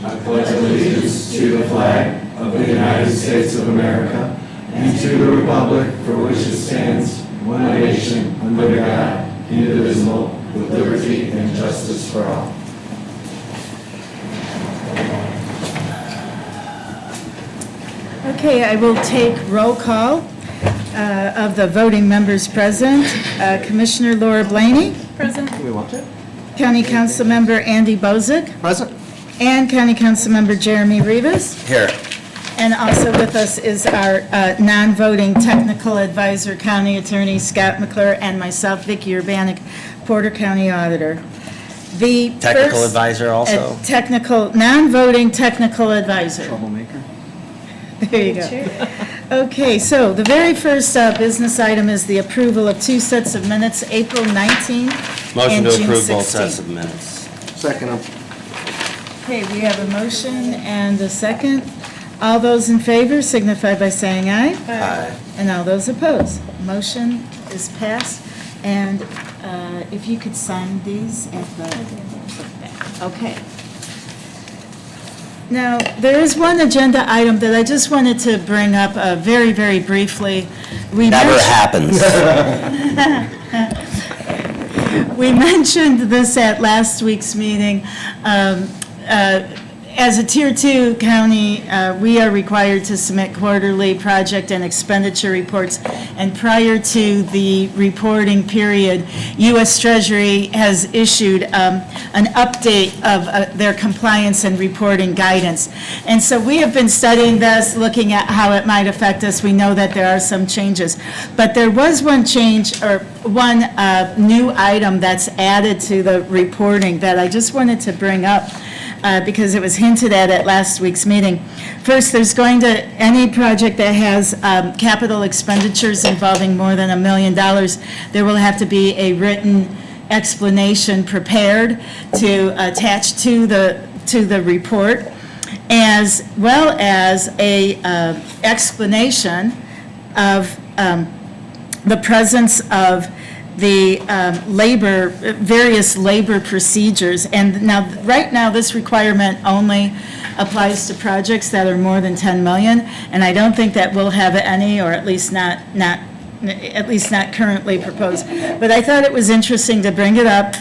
I pledge allegiance to the flag of the United States of America and to the republic for which it stands, one nation, under God, indivisible, with liberty and justice for all. Okay, I will take roll call of the voting members present. Commissioner Laura Blaney. Present. Do we want to? County Council Member Andy Bozick. Present. And County Council Member Jeremy Rivas. Here. And also with us is our non-voting technical advisor, County Attorney Scott McClure, and myself, Vicki Urbanik, Porter County Auditor. The Technical first- advisor also. Technical, non-voting technical advisor. Troublemaker. There you go. Okay, so the very first business item is the approval of two sets of minutes, April 19 Motion and to June approve both 16. sets of minutes. Second. Okay, we have a motion and a second. All those in favor signify by saying aye. Aye. And all those opposed. Motion is passed. And if you could sign these at the back. Okay. Now, there is one agenda item that I just wanted to bring up very, very briefly. Never happens. We mentioned this at last week's meeting. As a Tier 2 county, we are required to submit quarterly project and expenditure reports, and prior to the reporting period, U.S. Treasury has issued an update of their compliance and reporting guidance. And so we have been studying this, looking at how it might affect us. We know that there are some changes. But there was one change, or one new item that's added to the reporting that I just wanted to bring up. Because it was hinted at last week's meeting. First, there's going to, any project that has capital expenditures involving more than $1 million, there will have to be a written explanation prepared to attach to the report, as well as a explanation of the presence of the various labor procedures. And now, right now, this requirement only applies to projects that are more than 10 million, and I don't think that we'll have any, or at least not currently proposed. But I thought it was interesting to bring it up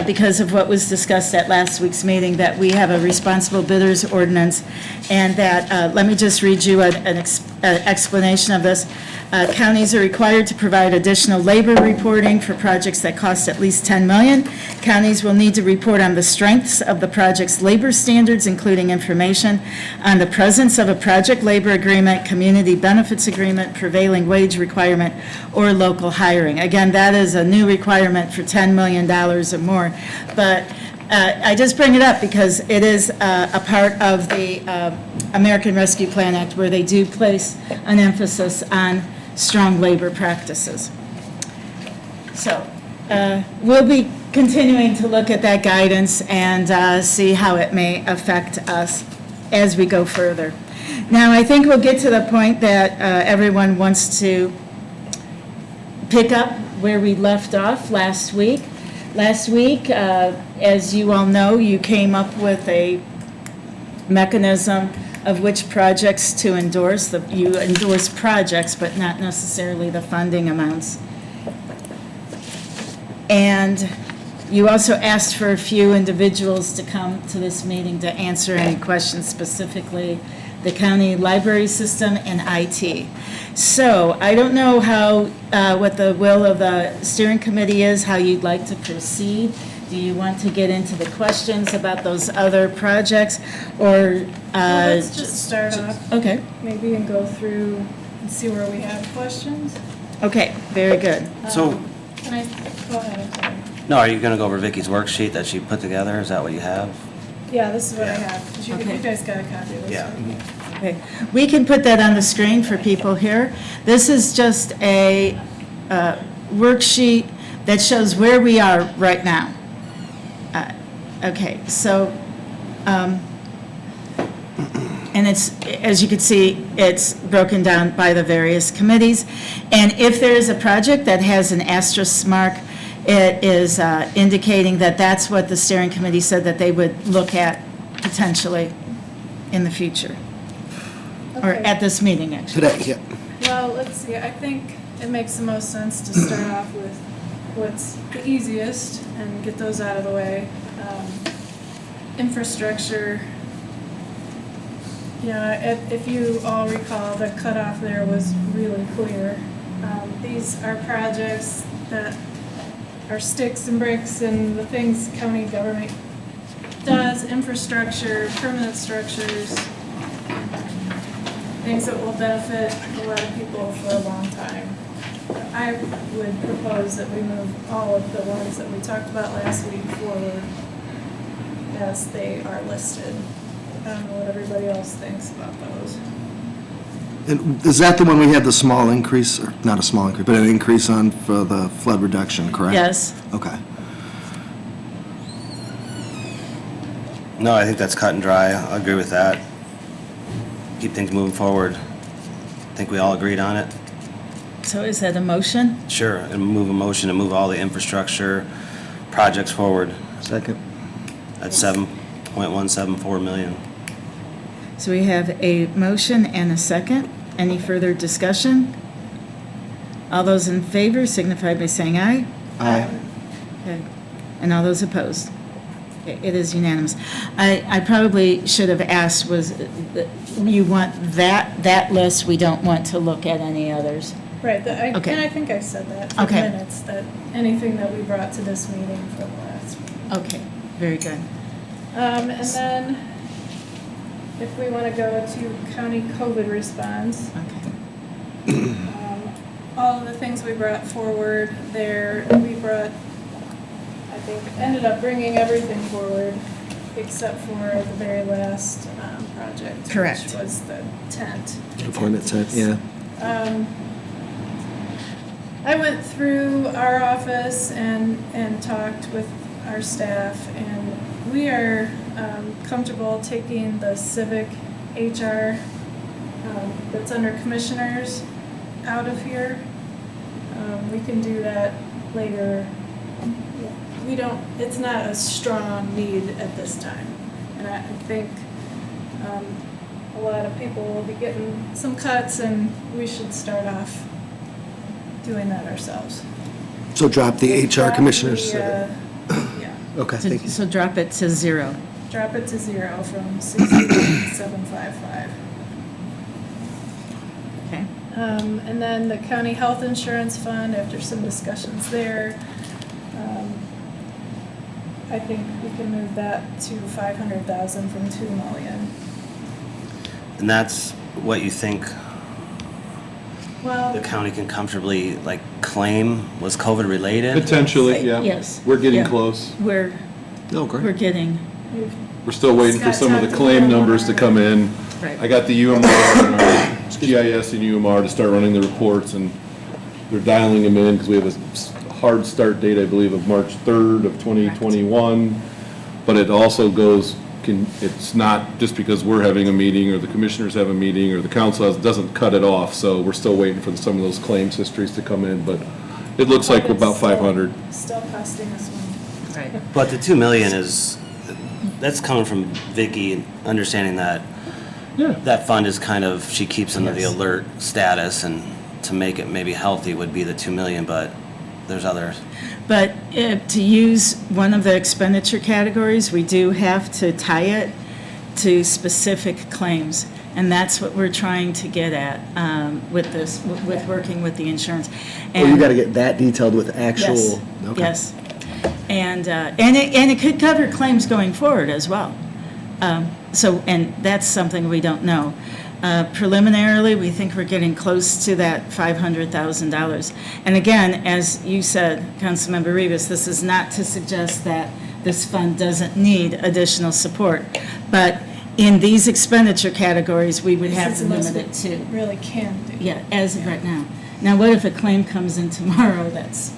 because of what was discussed at last week's meeting, that we have a responsible bidders ordinance, and that, let me just read you an explanation of this. Counties are required to provide additional labor reporting for projects that cost at least 10 million. Counties will need to report on the strengths of the project's labor standards, including information on the presence of a project labor agreement, community benefits agreement, prevailing wage requirement, or local hiring. Again, that is a new requirement for $10 million or more. But I just bring it up because it is a part of the American Rescue Plan Act, where they do place an emphasis on strong labor practices. So we'll be continuing to look at that guidance and see how it may affect us as we go further. Now, I think we'll get to the point that everyone wants to pick up where we left off last week. Last week, as you all know, you came up with a mechanism of which projects to endorse. You endorse projects, but not necessarily the funding amounts. And you also asked for a few individuals to come to this meeting to answer any questions, specifically the county library system and IT. So I don't know how, what the will of the steering committee is, how you'd like to proceed. Do you want to get into the questions about those other projects, or? Let's just start off, Okay, maybe, and go through and see where we have questions. okay, very good. So, Can I, go ahead, I'm sorry. no, are you going to go over Vicky's worksheet that she put together? Is that what you have? Yeah, this is what I have. You Okay. guys got a copy of this? Yeah. Okay, we can put that on the screen for people here. This is just a worksheet that shows where we are right now. Okay, so, and it's, as you can see, it's broken down by the various committees. And if there is a project that has an asterisk mark, it is indicating that that's what the steering committee said that they would look at potentially in the future, or Okay. at this meeting, actually. Today, yeah. Well, let's see, I think it makes the most sense to start off with what's the easiest and get those out of the way. Infrastructure, you know, if you all recall, the cutoff there was really clear. These are projects that are sticks and bricks and the things county government does, infrastructure, permanent structures, things that will benefit a lot of people for a long time. I would propose that we move all of the ones that we talked about last week forward as they are listed. I don't know what everybody else thinks about those. And is that the one we had the small increase, or not a small increase, but an increase on for the flood reduction, correct? Yes. Okay. No, I think that's cut and dry. I agree with that. Keep things moving forward. I think we all agreed on it. So is that a motion? Sure, and move a motion to move all the infrastructure projects forward Second. at 7.174 million. So we have a motion and a second. Any further discussion? All those in favor signify by saying aye. Aye. Okay. And all those opposed? Okay, it is unanimous. I probably should have asked, was, you want that list, we don't want to look at any others? Right, Okay. and I think I said that for the Okay. minutes, that anything that we brought to this meeting from the last meeting. Okay, very good. And then, if we want to go to county COVID response, Okay. all of the things we brought forward there, we brought, I think, ended up bringing everything forward except for the very last project. Correct. Which was the tent. Deployment tent, yeah. I went through our office and talked with our staff, and we are comfortable taking the civic HR that's under commissioners out of here. We can do that later. We don't, it's not a strong need at this time. And I think a lot of people will be getting some cuts, and we should start off doing that ourselves. So drop the HR Drop commissioners. the, Yeah, Okay, thank you. So drop it to 0. drop it to 0 from 60,755. Okay. And then the county health insurance fund, after some discussions there, I think we can move that to 500,000 from 2 million. And that's what you think Well, the county can comfortably, like, claim was COVID related? Potentially, yeah. Yes. We're getting Yeah. close. We're No, great. we're getting, we've We're still waiting for Scott some of the talked claim about numbers to come in. right. I got the UMR and our GIS and UMR to start running the reports, and they're dialing them in because we have a hard start date, I believe, of March 3rd of 2021. But it also goes, it's not just because we're having a meeting or the commissioners have a meeting or the council has, doesn't cut it off. So we're still waiting for some of those claims histories to come in, but it looks like we're about 500. Still costing us money. Right. But the 2 million is, that's coming from Vicky, and understanding that Yeah. that fund is kind of, she keeps under the Yes. alert status, and to make it maybe healthy would be the 2 million, but there's others. But to use one of the expenditure categories, we do have to tie it to specific claims. And that's what we're trying to get at with this, with working with the insurance. Oh, you gotta get that detailed with actual. Yes, Okay. yes. And it could cover claims going forward as well. So, and that's something we don't know. Preliminarily, we think we're getting close to that $500,000. And again, as you said, Councilmember Rivas, this is not to suggest that this fund doesn't need additional support. But in these expenditure categories, we would have This to is the limit most it to. we really can do. Yeah, as of right now. Now, what if a claim comes in tomorrow that's,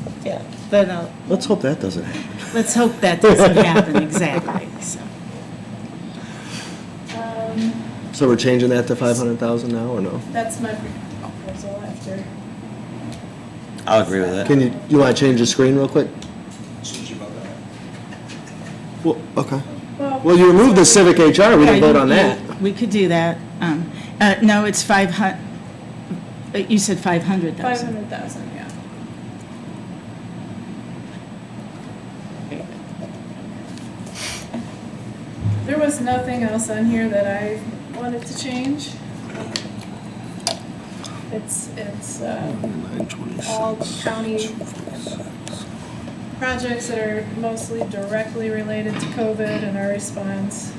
then Let's hope that doesn't happen. let's hope that doesn't happen, exactly, so. So we're changing that to 500,000 now, or no? That's my proposal after. I'll agree with it. Can you wanna change the screen real quick? Well, okay. Well, you removed the civic HR, we didn't vote on that. We could do that. No, it's 500, you said 500,000. 500,000, yeah. There was nothing else on here that I wanted to change. It's all county projects that are mostly directly related to COVID and our response.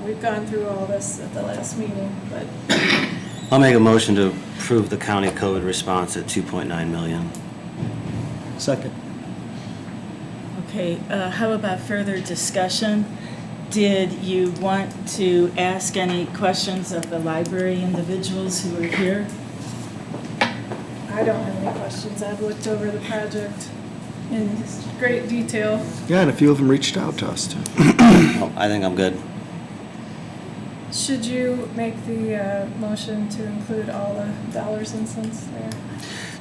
We've gone through all this at the last meeting, but I'll make a motion to approve the county COVID response at 2.9 million. Second. Okay, how about further discussion? Did you want to ask any questions of the library individuals who are here? I don't have any questions. I've looked over the project in great detail. Yeah, and a few of them reached out to us, too. Oh, I think I'm good. Should you make the motion to include all the dollars and cents there?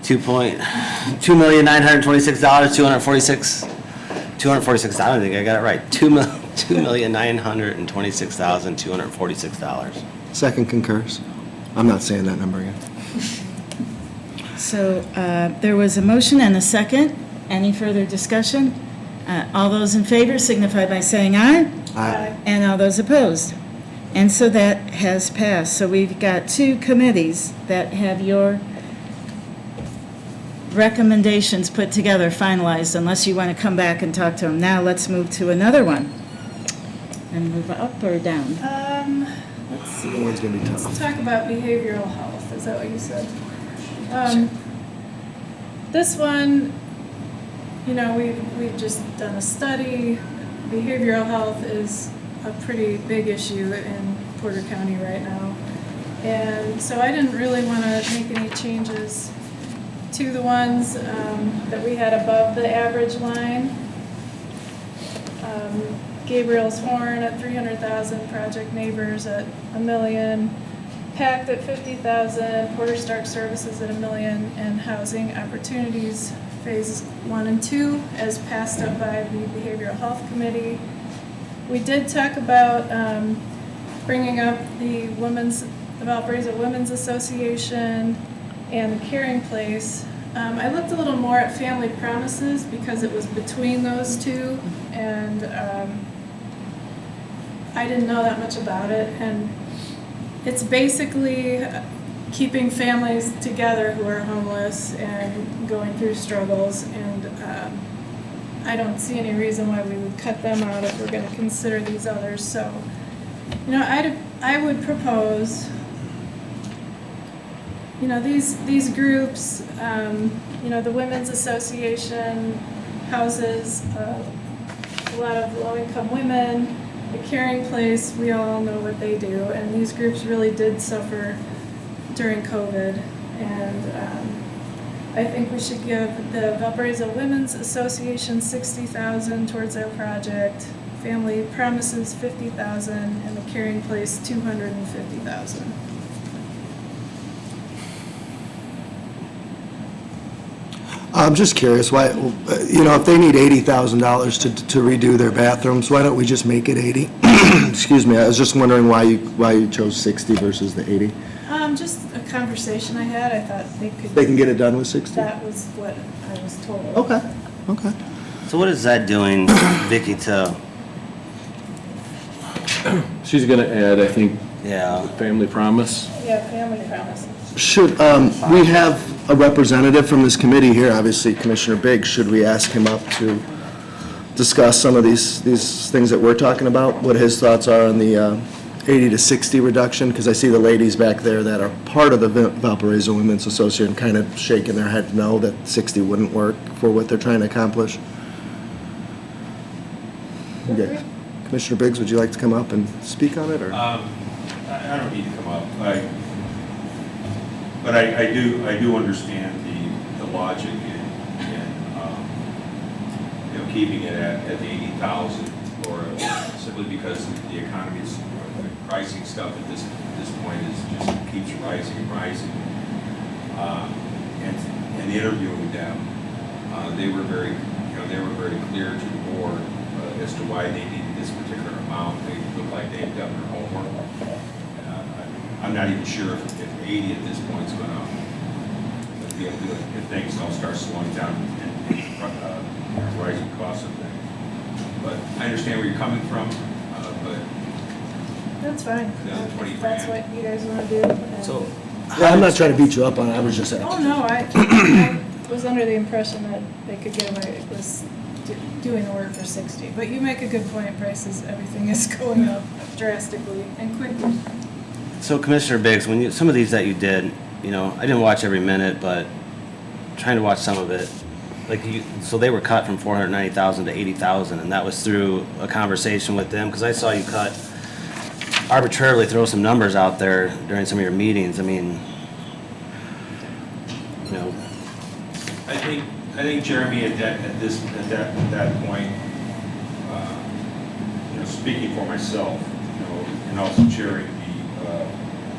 $2,926,246. I don't think I got it right. $2,926,246. Second concurs. I'm not saying that number again. So there was a motion and a second. Any further discussion? All those in favor signify by saying aye. Aye. And all those opposed. And so that has passed. So we've got two committees that have your recommendations put together, finalized, unless you want to come back and talk to them. Now let's move to another one. And move up or down? Let's see. That one's gonna be Let's tough. talk about behavioral health. Is that what you said? This one, you know, we've just done a study. Behavioral health is a pretty big issue in Porter County right now. And so I didn't really want to make any changes to the ones that we had above the average line. Gabriel's Horn at 300,000, Project Neighbors at $1 million, PACT at 50,000, Porter Stark Services at $1 million, and Housing Opportunities Phase 1 and 2 as passed up by the Behavioral Health Committee. We did talk about bringing up the Valparaiso Women's Association and the Caring Place. I looked a little more at Family Promises because it was between those two, and I didn't know that much about it. And it's basically keeping families together who are homeless and going through struggles, and I don't see any reason why we would cut them out if we're going to consider these others. So, you know, I would propose, you know, these groups, you know, the Women's Association houses a lot of low-income women. The Caring Place, we all know what they do, and these groups really did suffer during COVID. And I think we should give the Valparaiso Women's Association $60,000 towards their project, Family Promises $50,000, and the Caring Place $250,000. I'm just curious, why, you know, if they need $80,000 to redo their bathrooms, why don't we just make it 80? Excuse me, I was just wondering why you chose 60 versus the 80? Just a conversation I had. I thought they could. They can get it done with 60? That was what I was told. Okay. So what is that doing, Vicky, to, She's going to add, I think, yeah, family promise. Yeah, Family Promises. Should, we have a representative from this committee here, obviously Commissioner Biggs, should we ask him up to discuss some of these things that we're talking about? What his thoughts are on the 80 to 60 reduction? Because I see the ladies back there that are part of the Valparaiso Women's Association kind of shaking their head no, that 60 wouldn't work for what they're trying to accomplish. Okay. Commissioner Biggs, would you like to come up and speak on it, or? I don't need to come up. But I do understand the logic in you know, keeping it at 80,000, or simply because the economy's the pricing stuff at this point is just keeps rising and rising. And interviewing them, they were very clear to the board as to why they needed this particular amount. They look like they've done their homework. I'm not even sure if 80 at this point is going to be able to do it if things don't start slowing down and rising costs of things. But I understand where you're coming from, but That's fine. Yeah, 20 If that's grand. what you guys want to do. and- So, Yeah, I'm not trying to beat you up on it, I was just Oh, asking. no, I was under the impression that they could get away with doing the work for 60. But you make a good point, prices, everything is going up drastically and quickly. so Commissioner Biggs, when you, some of these that you did, you know, I didn't watch every minute, but trying to watch some of it, like you, so they were cut from 490,000 to 80,000, and that was through a conversation with them, because I saw you cut, arbitrarily throw some numbers out there during some of your meetings. I mean, you know, I think Jeremy, at that point, you know, speaking for myself, you know, and also chairing the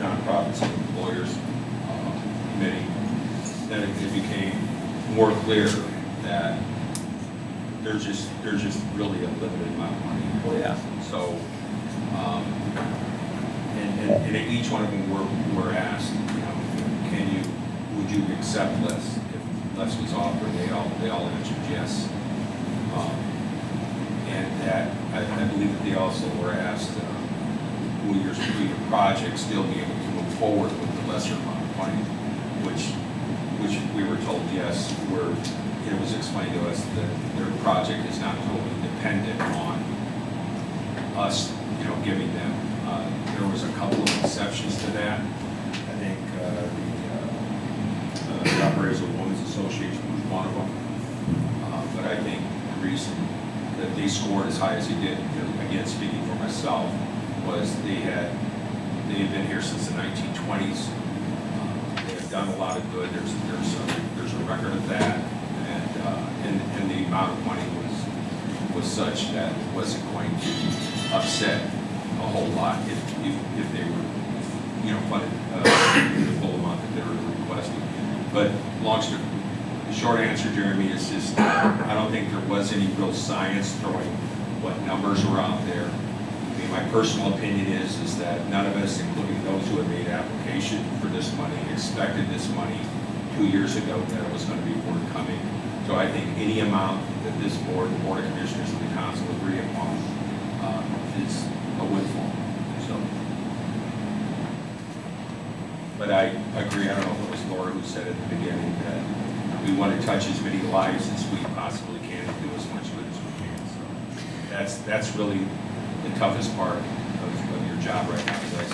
nonprofits and employers committee, that it became more clear that there's just really a limited amount of money. Yeah. So, and each one of them were asked, you know, would you accept less if less was offered? They all answered yes. And that, I believe that they also were asked, will your project still be able to move forward with the lesser amount of money? Which we were told yes, it was explained to us that their project is not totally dependent on us, you know, giving them. There was a couple of exceptions to that. I think the Operators of Women's Association was one of them. But I think the reason that they scored as high as they did, again, speaking for myself, was they had been here since the 1920s. They have done a lot of good. There's a record of that, and the amount of money was such that it wasn't going to upset a whole lot if they were, you know, funded the full amount that they were requesting. But the short answer, Jeremy, is just I don't think there was any real science throwing what numbers were out there. I mean, my personal opinion is that none of us, including those who had made application for this money, expected this money 2 years ago that it was going to be forthcoming. So I think any amount that this board, the Board of Commissioners, and the council agree upon is a windfall. So, but I agree. I don't know if it was Laura who said at the beginning that we want to touch as many lives as we possibly can and do as much good as we can. So that's really the toughest part of your job right now, guys.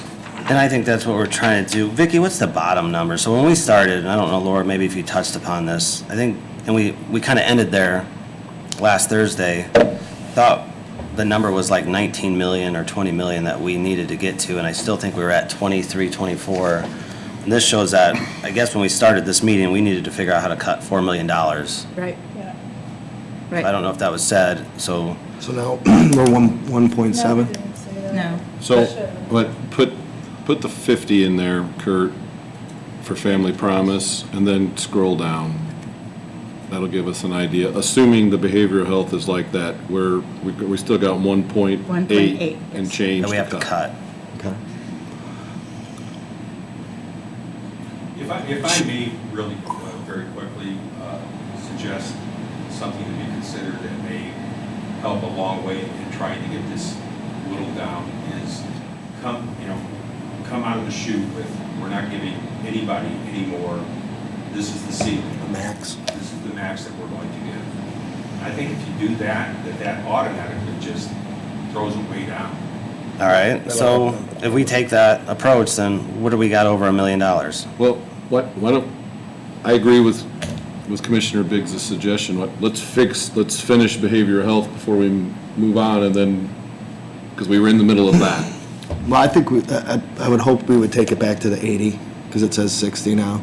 and I think that's what we're trying to do. Vicki, what's the bottom number? So when we started, and I don't know, Laura, maybe if you touched upon this, I think, and we kind of ended there last Thursday, thought the number was like 19 million or 20 million that we needed to get to, and I still think we were at 23, 24. And this shows that, I guess when we started this meeting, we needed to figure out how to cut $4 million. Right, Yeah. I right. don't know if that was said, so, So now, we're 1.7? No, we didn't say that. No. So, but put the 50 in there, Kurt, for Family Promise, and then scroll down. That'll give us an idea, assuming the behavioral health is like that, where we still got 1.8 1.8, and yes. change that we have to cut. Okay. If I may really very quickly suggest something to be considered that may help a long way in trying to get this whittled down is come out of the chute with, we're not giving anybody any more, this is the ceiling. The max. This is the max that we're going to give. I think if you do that automatically just throws it way down. All right, so if we take that approach, then what do we got over $1 million? Well, why don't, I agree with Commissioner Biggs' suggestion. Let's finish behavioral health before we move on, and then, because we were in the middle of that. Well, I think I would hope we would take it back to the 80, because it says 60 now.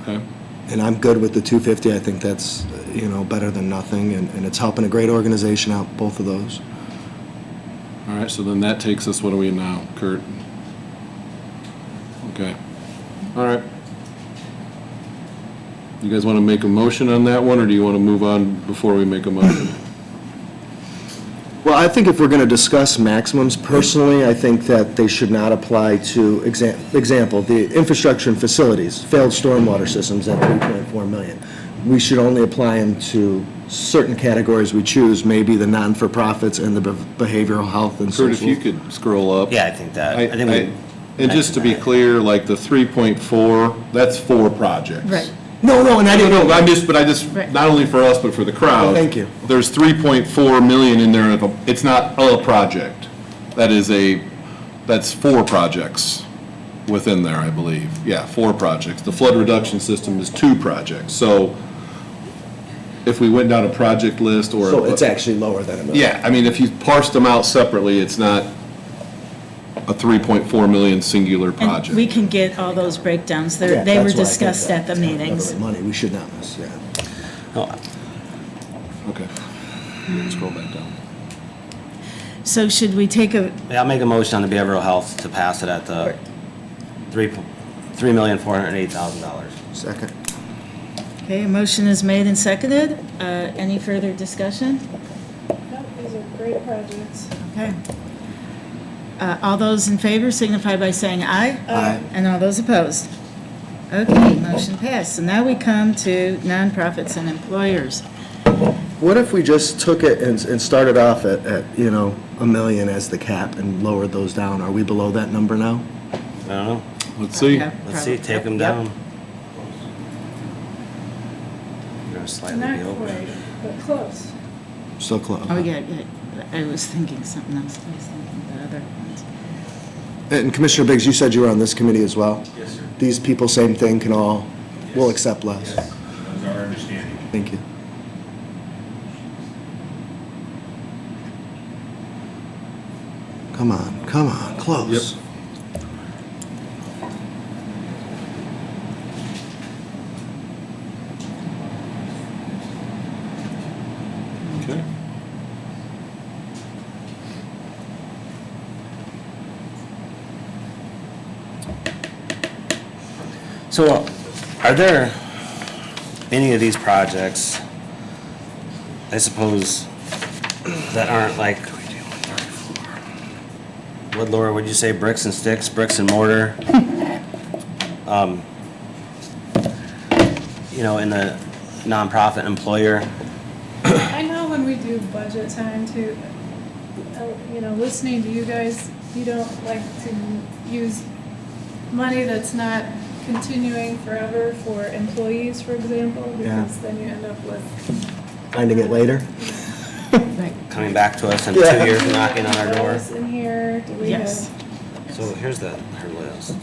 Okay? And I'm good with the 250. I think that's, you know, better than nothing, and it's helping a great organization out, both of those. All right, so then that takes us, what are we in now, Kurt? Okay. All right. You guys want to make a motion on that one, or do you want to move on before we make a motion? Well, I think if we're going to discuss maximums, personally, I think that they should not apply to, example, the infrastructure and facilities, failed stormwater systems at 3.4 million. We should only apply them to certain categories we choose, maybe the non-for-profits and the behavioral health and social. Kurt, if you could scroll up. Yeah, I think that, I think we. And just to be clear, like the 3.4, that's 4 projects. Right. No, and I didn't. No, I just, Right. not only for us, but for the crowd. Thank you. There's 3.4 million in there, it's not a project. That's 4 projects within there, I believe. Yeah, 4 projects. The flood reduction system is 2 projects. So if we went down a project list or. So it's actually lower than a million. Yeah, I mean, if you parsed them out separately, it's not a 3.4 million singular And project. we can get all those breakdowns. Yeah, They were that's why I think discussed that at the it's meetings. government money, we should not miss, yeah. Oh, Okay. Scroll back down. So should we take a, Yeah, I'll make a motion on the behavioral health to pass it at the $3,408,000. Second. okay, a motion is made and seconded. Any further discussion? Nope, these are great projects. Okay. All those in favor signify by saying aye. Aye. And all those opposed? Okay, motion passed. So now we come to nonprofits and employers. What if we just took it and started off at, $1 million as the cap and lowered those down? Are we below that number now? I don't know. Let's see. Yeah, Let's see, probably. take them Yep. down. You're gonna slightly Not be over. quite, but close. So close. Oh, yeah, I was thinking something else. I was thinking the other ones. And Commissioner Biggs, you said you were on this committee as well? Yes, sir. These people, same thing, will accept less? Yes, that's our understanding. Thank you. Come on, close. Okay. So, are there any of these projects, I suppose, that aren't like, what, Laura, would you say bricks and sticks, bricks and mortar? In the nonprofit employer? I know when we do budget time too, listening to you guys, you don't like to use money that's not continuing forever for employees, for example, because then you end up with. Finding it later? Right. Coming back to us in Yeah. 2 years, knocking on our door? In here, do we Yes. have? So here's her list.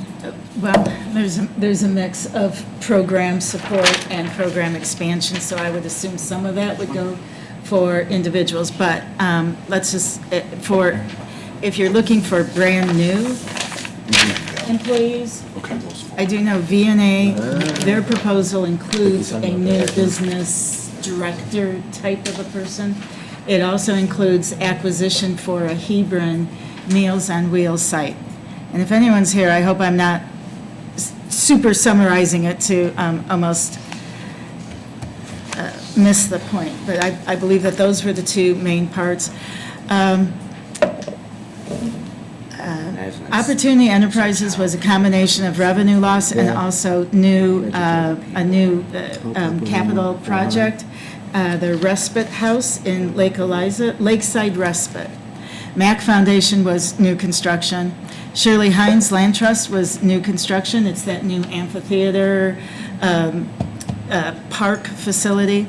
Well, there's a mix of program support and program expansion, so I would assume some of that would go for individuals, but let's just, if you're looking for brand new employees, I do know VNA, their proposal includes a new business director type of a person. It also includes acquisition for a Hebron Meals on Wheels site. And if anyone's here, I hope I'm not super summarizing it to almost miss the point, but I believe that those were the 2 main parts. Opportunity Enterprises was a combination of revenue loss and also a new capital project, the Respite House in Lake Eliza, Lakeside Respite. Mac Foundation was new construction. Shirley Hines Land Trust was new construction. It's that new amphitheater park facility.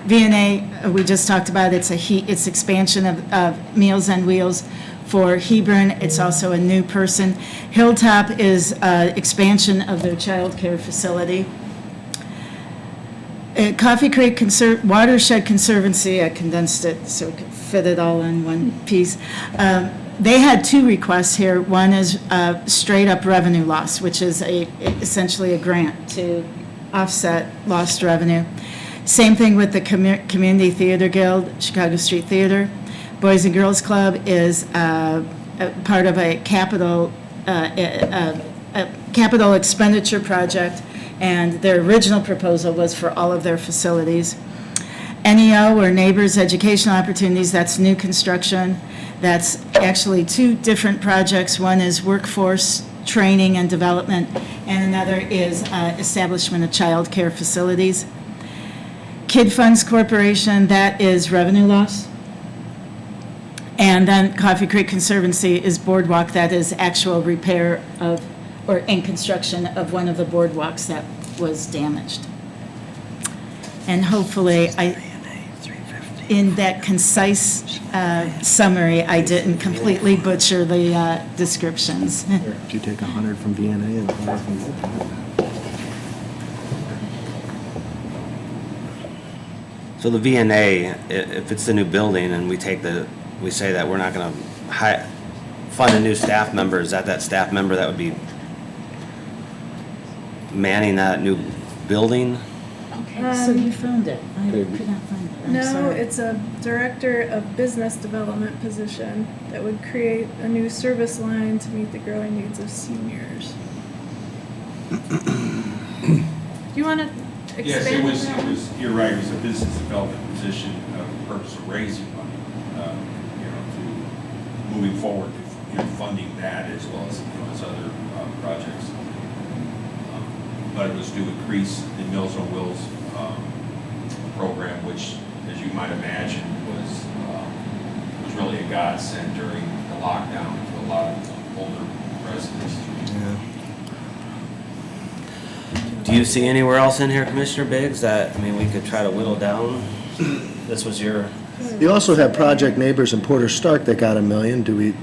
VNA, we just talked about, it's expansion of Meals on Wheels for Hebron. It's also a new person. Hilltop is expansion of their childcare facility. Coffee Creek Watershed Conservancy, I condensed it so we could fit it all in one piece. They had 2 requests here. One is straight up revenue loss, which is essentially a grant to offset lost revenue. Same thing with the Community Theater Guild, Chicago Street Theater. Boys and Girls Club is part of a capital expenditure project, and their original proposal was for all of their facilities. NEO, or Neighbors Educational Opportunities, that's new construction. That's actually two different projects. One is workforce training and development, and another is establishment of child care facilities. Kid Funds Corporation, that is revenue loss. And then Coffee Creek Conservancy is boardwalk, that is actual repair of, and construction of one of the boardwalks that was damaged. And hopefully, in that concise summary, I didn't completely butcher the descriptions. Did you take 100 from VNA and 100 from? So the VNA, if it's the new building and we say that we're not gonna fund a new staff member, is that staff member that would be manning that new building? Okay, so you found it. I could not find it. I'm No, sorry. it's a director of business development position that would create a new service line to meet the growing needs of seniors. Do you want to Yes, expand on that? it was, you're right, it was a business development position for the purpose of raising money, to moving forward, funding that as well as, as other projects. But it was to increase the Meals on Wheels program, which, as you might imagine, was really a godsend during the lockdown to a lot of older residents. Do you see anywhere else in here, Commissioner Biggs, that, we could try to whittle down? This was your, You also have Project Neighbors in Porter Stark that got $1 million. Do we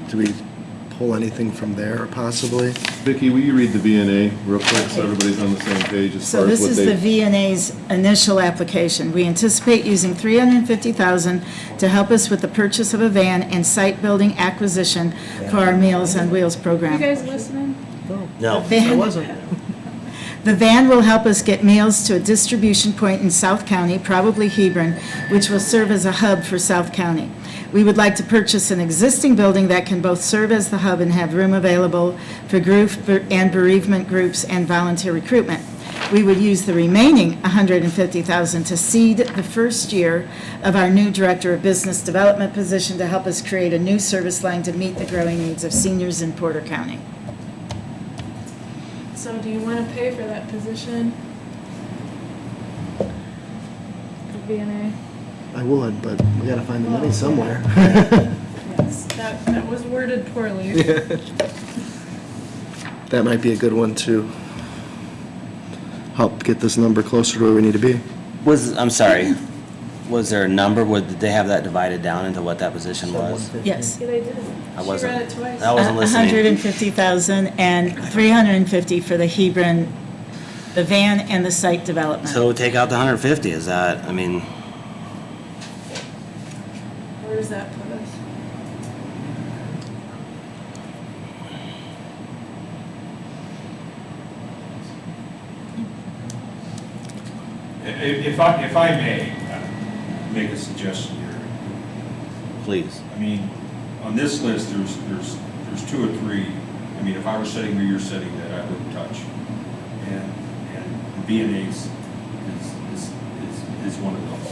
pull anything from there possibly? Vicki, will you read the VNA real quick so everybody's on the same page as So far as this what is the VNA's initial application. We anticipate using $350,000 to help us with the purchase of a van and site building acquisition for our Meals on Wheels You program. guys listening? no. I wasn't. The van will help us get meals to a distribution point in South County, probably Hebron, which will serve as a hub for South County. We would like to purchase an existing building that can both serve as the hub and have room available for group and bereavement groups and volunteer recruitment. We would use the remaining $150,000 to seed the first year of our new Director of Business Development position to help us create a new service line to meet the growing needs of seniors in Porter County. So do you want to pay for that position? The VNA? I would, but we gotta find the money somewhere. Yes, that was worded poorly. That might be a good one to help get this number closer to where we need to be. I'm sorry, was there a number, did they have that divided down into what that position was? Yes. Yeah, they did. I She wasn't- read it twice. I wasn't listening. 150,000 and 350 for the Hebron, the van and the site development. So take out the 150, is that, Where does that put us? If I may make a suggestion here. please. On this list, there's two or three, if I were sitting where you're sitting, that I wouldn't touch. And VNA's is one of those,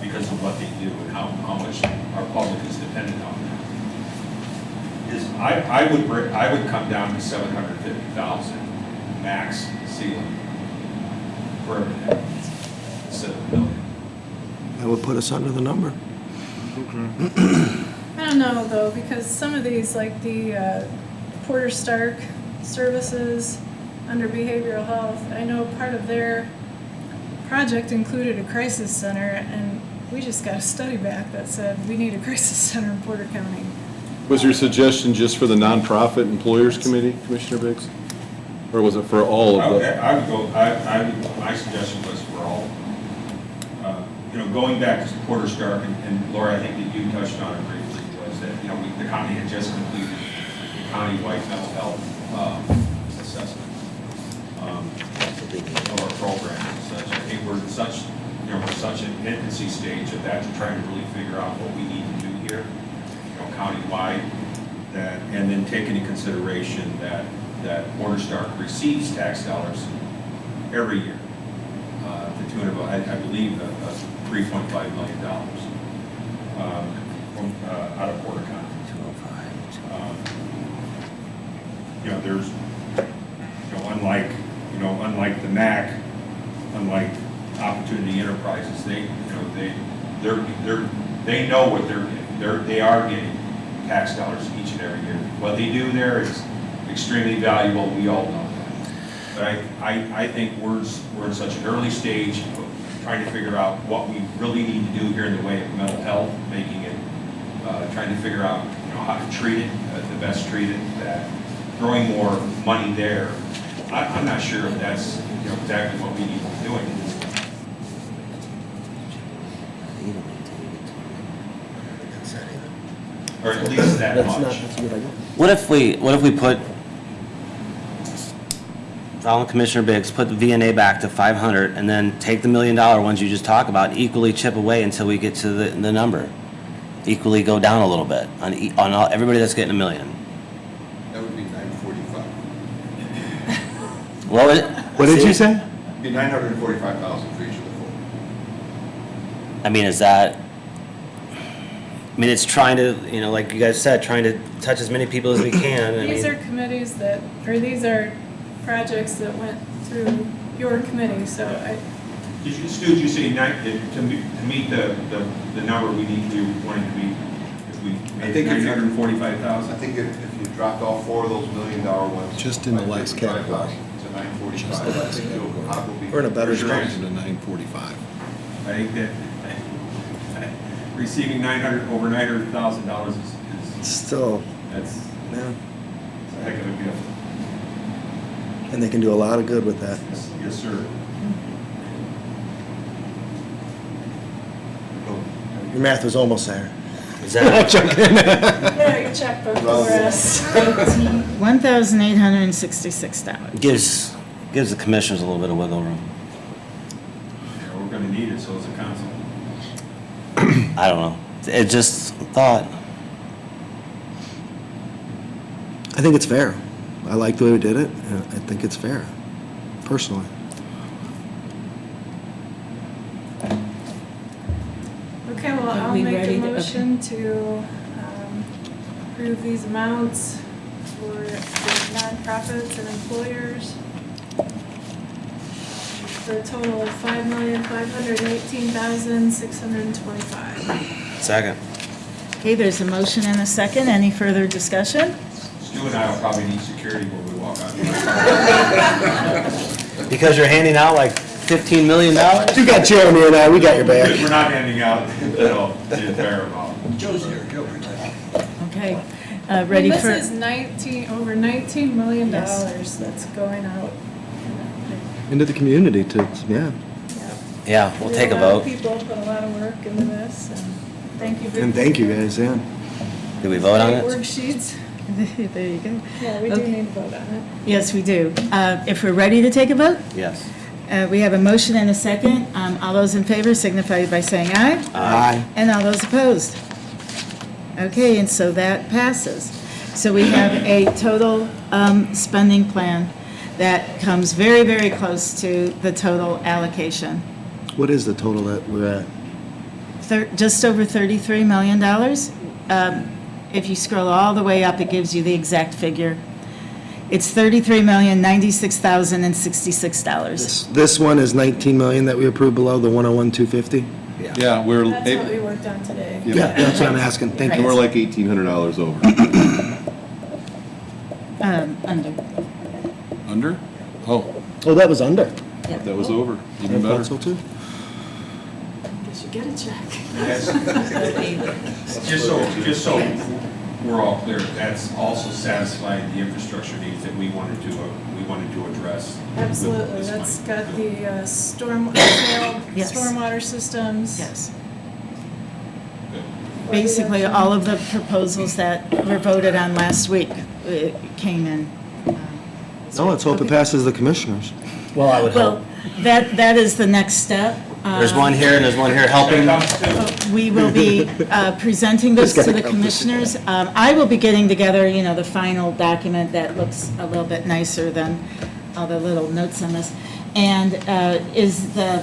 because of what they do and how much our public is dependent on them. I would come down to 750,000 max ceiling for everything, instead of $1 million. That would put us under the number. I don't know, though, because some of these, like the Porter Stark services under behavioral health, I know part of their project included a crisis center, and we just got a study back that said we need a crisis center in Porter County. Was your suggestion just for the nonprofit employers committee, Commissioner Biggs? Or was it for all of the? My suggestion was for all. Going back to Porter Stark, and Laura, I think that you touched on it briefly, was that, the county had just completed the county-wide mental health assessment of our programs and such. I think we're in such an infancy stage of that, to try to really figure out what we need to do here, countywide, and then take into consideration that Porter Stark receives tax dollars every year. to tune of, I believe, $3.5 million from, out of Porter County. 205. You know, there's, unlike the MAC, unlike Opportunity Enterprises, they know what they are getting tax dollars each and every year. What they do there is extremely valuable, we all know that. But I think we're in such an early stage of trying to figure out what we really need to do here in the way of mental health, making it, trying to figure out, how to treat it, the best treat it, that throwing more money there. I'm not sure if that's, exactly what we need to be doing. Or at least that much. What if we put, following Commissioner Biggs, put the VNA back to 500 and then take the $1 million ones you just talked about, equally chip away until we get to the number? Equally go down a little bit on all, everybody that's getting $1 million. That would be 945. What did you say? It'd be 945,000 for each of the four. I mean, is that, it's trying to, like you guys said, trying to touch as many people as we can. These are committees these are projects that went through your committee, so Stu, did you say to meet the number we need to, wanting to meet, if we made $945,000? I think if you dropped all four of those $1 million ones. Just in the last category. To 945. I think you'll probably. We're in a better Straight spot. to 945. I think that receiving over $900,000 is Still, that's yeah, a heck of a gift. and they can do a lot of good with that. Yes, sir. Your math was almost there. Is that, yeah, your checkbook for us. $1,866. gives the commissioners a little bit of wiggle room. Yeah, we're gonna need it, so is the council. I don't know. It just thought. I think it's fair. I like the way we did it, and I think it's fair, personally. Okay, well, Are I'll we make ready a to- motion to approve these amounts for the nonprofits and employers for a total of $5,518,625. Second. Okay, there's a motion and a second. Any further discussion? Stu and I will probably need security when we walk out. Because you're handing out like $15 million? You got Jeremy and I, we got your back. We're not handing out, the entire amount. Okay, ready for? This is over $19 million that's going out. Into the community Yeah. Yeah, we'll take a lot of vote. people put a lot of work into this, and thank you. And thank you guys, yeah. Did we vote on Great it? Worksheets. There you go. Yeah, we do Okay. need to vote on it. Yes, we do. If we're ready to take a vote, Yes. we have a motion and a second. All those in favor signify by saying aye. Aye. And all those opposed? Okay, and so that passes. So we have a total spending plan that comes very, very close to the total allocation. What is the total that we're at? Just over $33 million. If you scroll all the way up, it gives you the exact figure. It's $33,096,066. This one is 19 million that we approved below the 101,250? Yeah, we're, That's what we worked on today. Yeah, that's what I'm asking, thank and you. we're like $1,800 over. Under. Under? Oh, Oh, that was under. that was over, I even thought better. so too. Guess you get a check. Just so we're all clear, that's also satisfying the infrastructure needs that we wanted to address. with Absolutely, this that's money. got the Yes. stormwater systems. Yes. Good. Basically, all of the proposals that were voted on last week came in. No, let's hope it passes the commissioners. Well, I would Well, hope. that is the next step. There's one here and there's one here helping. We will be presenting this Just to gotta the come this commissioners. I will be getting together, the final document that looks a little bit nicer than all the little notes on this. And is the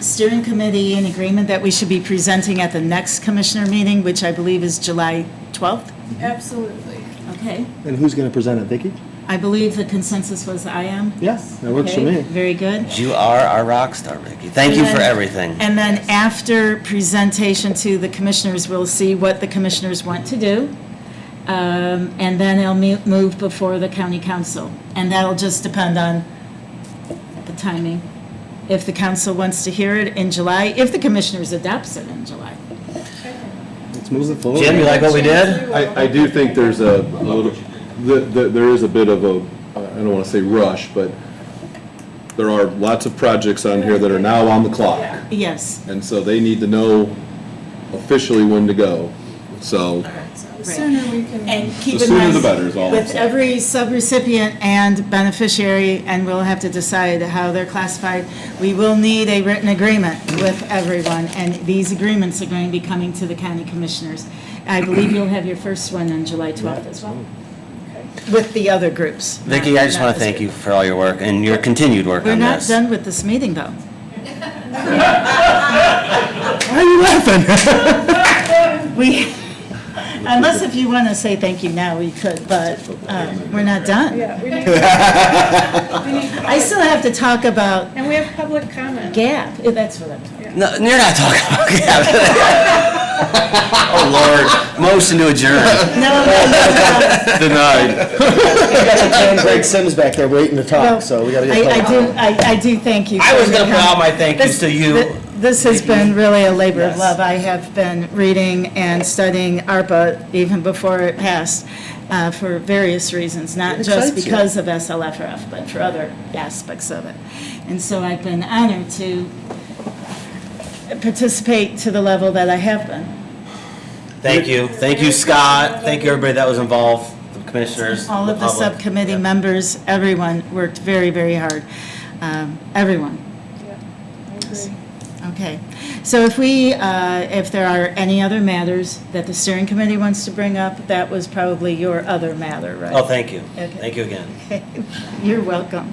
steering committee in agreement that we should be presenting at the next commissioner meeting, which I believe is July 12th? Absolutely. Okay. And who's going to present it, Vicki? I believe the consensus was I am. Yes, that works for Okay, me. very good. You are our rock star, Vicki. Thank you for everything. And then after presentation to the commissioners, we'll see what the commissioners want to do. And then it'll move before the county council. And that'll just depend on the timing. If the council wants to hear it in July, if the commissioners adopts it in July. Let's move it forward. Jim, you like what we did? I do think there's a little, there is a bit of a, I don't want to say rush, but there are lots of projects on here that are now on the clock. Yes, And so they need to know officially when to go. So The sooner we can. and keep the in sooner the mind, better is all I'm with saying. every subrecipient and beneficiary, and we'll have to decide how they're classified, we will need a written agreement with everyone, and these agreements are going to be coming to the county commissioners. I believe you'll have your first one on July 12th as well, with the other groups. Vicki, I just want to thank you for all your work and your continued work We're on not this. done with this meeting, though. Why are you laughing? We, unless if you want to say thank you now, we could, but we're not done. Yeah, we need, I still have to talk about and we have public comment. GAP, if that's what I'm talking about. No, you're not talking about Oh, Lord. Motion to adjourn. No. denied. Greg Sims back there waiting to Well, talk, so we got to get going. I do thank you. I was for going to your put all my comment. thank yous to you. This has been really a labor of Yes. love. I have been reading and studying ARPA even before it passed for various reasons, not It just excites you. because of SLFRF, but for other aspects of it. And so I've been honored to participate to the level that I have been. Thank you. Thank you, Scott. Thank you, everybody that was involved, the commissioners, All of the public. subcommittee Yeah. members, everyone worked very, very hard. Everyone. Yeah, I agree. Okay. So if if there are any other matters that the steering committee wants to bring up, that was probably your other matter, right? Oh, thank you. Okay. Thank you again. You're welcome.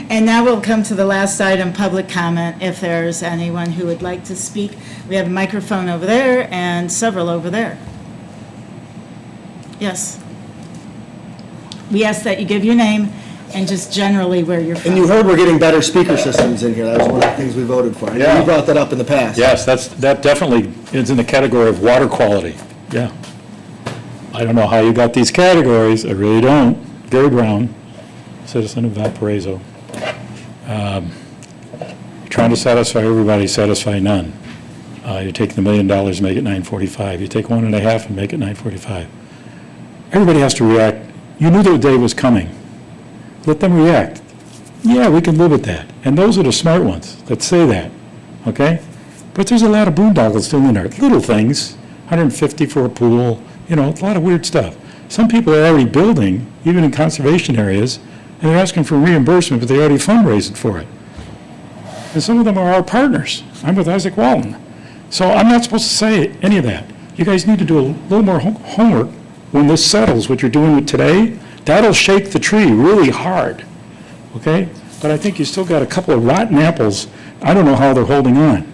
And now we'll come to the last item, public comment, if there's anyone who would like to speak. We have a microphone over there and several over there. Yes. We ask that you give your name and just generally where you're from. And you heard we're getting better speaker systems in here. That was one of the things we voted for. I know Yeah. you brought that up in the past. Yes, that definitely is in the category of water quality, yeah. I don't know how you got these categories, I really don't. Gary Brown, citizen of Valparaiso. Trying to satisfy everybody, satisfy none. You take the $1 million, make it 945. You take 1.5 and make it 945. Everybody has to react. You knew the day was coming. Let them react. Yeah, we can live with that. And those are the smart ones that say that, okay? But there's a lot of boondoggles still in there. Little things, 150 for a pool, a lot of weird stuff. Some people are already building, even in conservation areas, and they're asking for reimbursement, but they already fundraised for it. And some of them are our partners. I'm with Isaac Walton. So I'm not supposed to say any of that. You guys need to do a little more homework when this settles, what you're doing with today. That'll shake the tree really hard, okay? But I think you still got a couple of rotten apples. I don't know how they're holding on.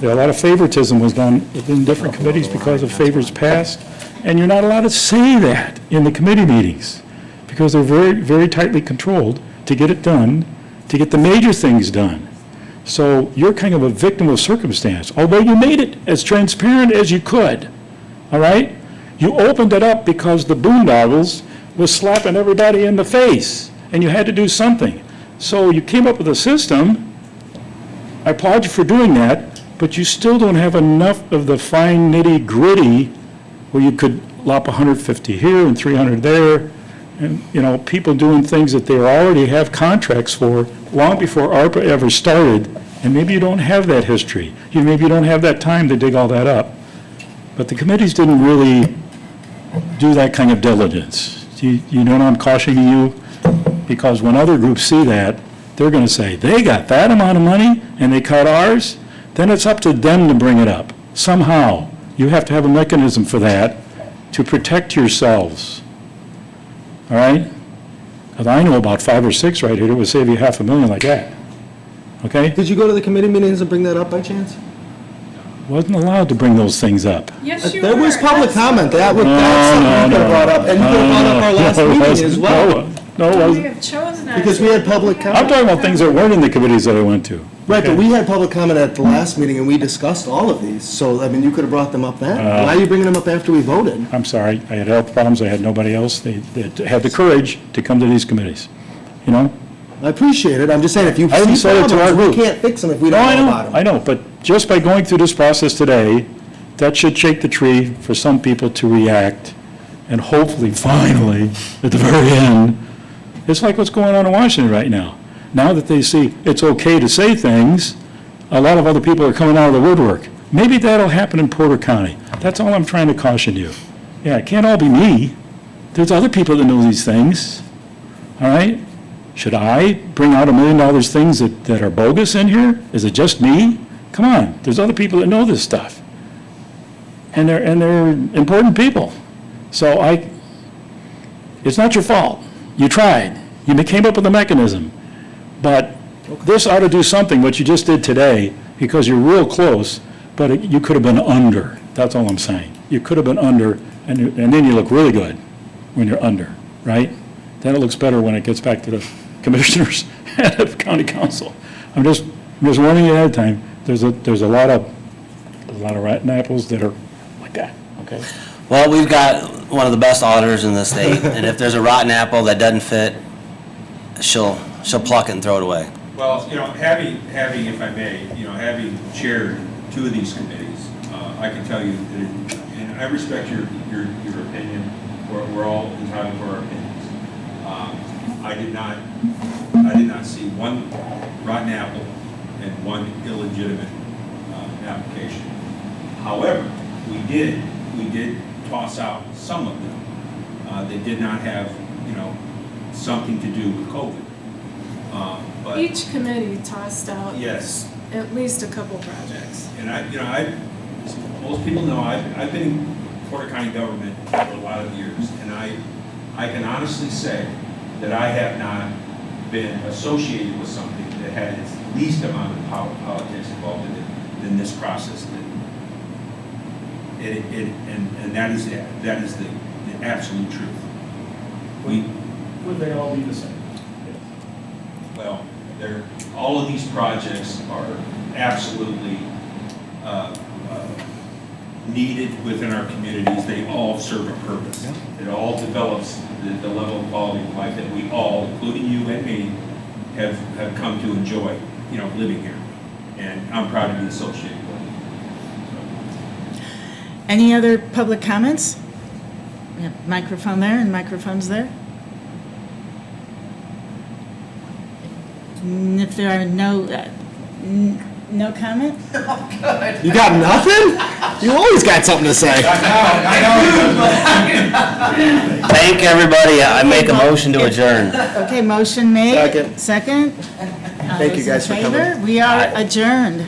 There, a lot of favoritism was done within different committees because of favors passed, and you're not allowed to say that in the committee meetings because they're very, very tightly controlled to get it done, to get the major things done. So you're kind of a victim of circumstance, although you made it as transparent as you could, all right? You opened it up because the boondoggles was slapping everybody in the face, and you had to do something. So you came up with a system. I applaud you for doing that, but you still don't have enough of the fine nitty-gritty where you could lop 150 here and 300 there, and, people doing things that they already have contracts for long before ARPA ever started, and maybe you don't have that history. Maybe you don't have that time to dig all that up. But the committees didn't really do that kind of diligence. You know what I'm cautioning you? Because when other groups see that, they're going to say, they got that amount of money and they cut ours, then it's up to them to bring it up. Somehow, you have to have a mechanism for that to protect yourselves. All right? Because I know about 5 or 6 right here that would save you $500,000 like that. okay? Did you go to the committee meetings and bring that up by chance? Wasn't allowed to bring those things up. Yes, you There was were. public That's- comment, that's something you could have brought up, and you could have brought up our last No, it meeting wasn't. as well. No, it We wasn't. have chosen not Because to, we had but public have- comment. I'm talking about things that weren't in the committees that I went to. Right, but okay? we had public comment at the last meeting, and we discussed all of these, so, I mean, you could have brought them up then. Why are you bringing them up after we voted? I'm sorry, I had health problems, I had nobody else that had the courage to come to these committees, you know? I appreciate it, I'm just saying, if you I even see said it to our problems, we group. can't fix them if we No, don't I know know, about them. I know, but just by going through this process today, that should shake the tree for some people to react, and hopefully, finally, at the very end, it's like what's going on in Washington right now. Now that they see it's okay to say things, a lot of other people are coming out of the woodwork. Maybe that'll happen in Porter County. That's all I'm trying to caution you. Yeah, it can't all be me. There's other people that know these things, all right? Should I bring out $1 million things that are bogus in here? Is it just me? Come on, there's other people that know this stuff. And they're important people. So it's not your fault. You tried. You came up with a mechanism. But this ought to do something, what you just did today, because you're real close, but you could have been under. That's all I'm saying. You could have been under, and then you look really good when you're under, right? Then it looks better when it gets back to the commissioners and the county council. I'm just warning you ahead of time. There's a lot of rotten apples that are like that, okay? Well, we've got one of the best auditors in the state, and if there's a rotten apple that doesn't fit, she'll pluck it and throw it away. Well, having, if I may, having chaired 2 of these committees, I can tell you that, and I respect your opinion, we're all entitled to our opinions. I did not see one rotten apple and one illegitimate application. However, we did toss out some of them. They did not have, something to do with COVID. But Each committee tossed out yes, at least a couple projects. and most people know, I've been in Porter County government for a lot of years, and I can honestly say that I have not been associated with something that had its least amount of politics involved in it than this process did. And that is the absolute truth. Would they all be the same? Well, all of these projects are absolutely needed within our communities. They all serve a purpose. It all develops the level of quality of life that we all, including you and me, have come to enjoy, living here. And I'm proud to be associated with it. Any other public comments? We have a microphone there and microphones there. If there are no comment? You got nothing? You always got something to say. Thank everybody. I make a motion to adjourn. Okay, motion made. Second. Second. Thank you guys for coming. We are adjourned.